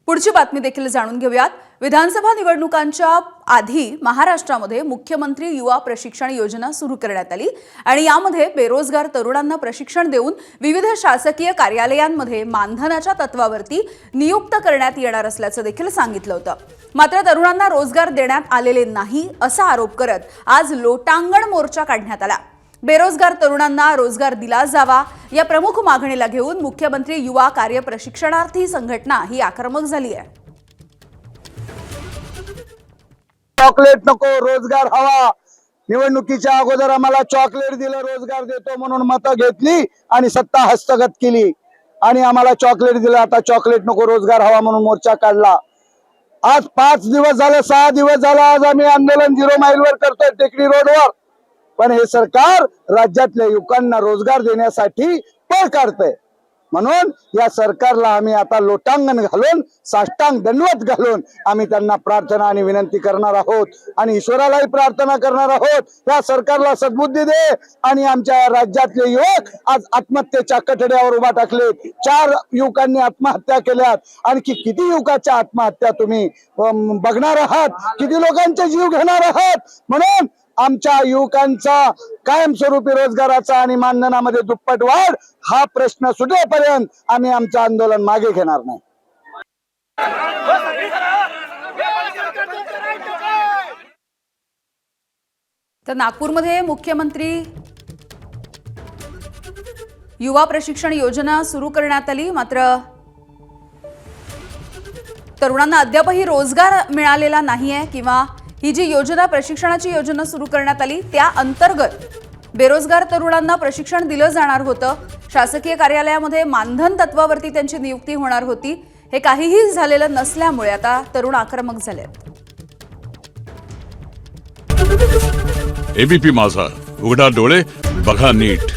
पुढची बातमी देखील जाणून घेऊयात। विधानसभा निवडणुकांच्या आधी महाराष्ट्रामध्ये मुख्यमंत्री युवा प्रशिक्षण योजना सुरू करण्यात आली आणि यामध्ये बेरोजगार तरुणांना प्रशिक्षण देऊन विविध शासकीय कार्यालयांमध्ये मानधनाच्या तत्वावरती नियुक्त करण्यात येणार असल्याचं देखील सांगितलं होतं। मात्र तरुणांना रोजगार देण्यात आलेले नाही असा आरोप करत आज लोटांगण मोर्चा काढण्यात आला। बेरोजगार तरुणांना रोजगार दिला जावा या प्रमुख मागणीला घेऊन मुख्यमंत्री युवा कार्य प्रशिक्षणार्थी संघटना ही आक्रमक झाली आहे। चॉकलेट नको, रोजगार हवा। निवडणुकीच्या अगोदर आम्हाला चॉकलेट दिलं, रोजगार देतो म्हणून मतं घेतली आणि सत्ता हस्तगत केली आणि आम्हाला चॉकलेट दिलं। आता चॉकलेट नको, रोजगार हवा म्हणून मोर्चा काढला। आज 5 दिवस झाले, 6 दिवस झाला आज आम्ही आंदोलन 0 माईलवर करतोय, टेकडी रोडवर। पण हे सरकार राज्यातल्या युवकांना रोजगार देण्यासाठी पळ काढतंय। म्हणून या सरकारला आम्ही आता लोटांगण घालून, साष्टांग दंडवत घालून आम्ही त्यांना प्रार्थना आणि विनंती करणार आहोत आणि ईश्वरालाही प्रार्थना करणार आहोत। या सरकारला सद्बुद्धी दे आणि आमच्या राज्यातले युवक आज आत्महत्येच्या कठड्यावर उभा टाकलेत। 4 युवकांनी आत्महत्या केल्यात। आणखी किती युवकाच्या आत्महत्या तुम्ही बघणार आहात? किती लोकांचे जीव घेणार आहात? म्हणून आमच्या युवकांचा कायमस्वरूपी रोजगाराचा आणि मानधनामध्ये दुप्पट वाढ हा प्रश्न सुटेपर्यंत आम्ही आमचं आंदोलन मागे घेणार नाही। तर नागपूरमध्ये मुख्यमंत्री युवा प्रशिक्षण योजना सुरू करण्यात आली, मात्र तरुणांना अद्यापही रोजगार मिळालेला नाहीये किंवा ही जी योजना प्रशिक्षणाची योजना सुरू करण्यात आली त्या अंतर्गत बेरोजगार तरुणांना प्रशिक्षण दिलं जाणार होतं। शासकीय कार्यालयामध्ये मानधन तत्वावरती त्यांची नियुक्ती होणार होती। हे काहीही झालेलं नसल्यामुळे आता तरुण आक्रमक झालेत। एबीपी माझा, उघडा डोळे बघा नीट।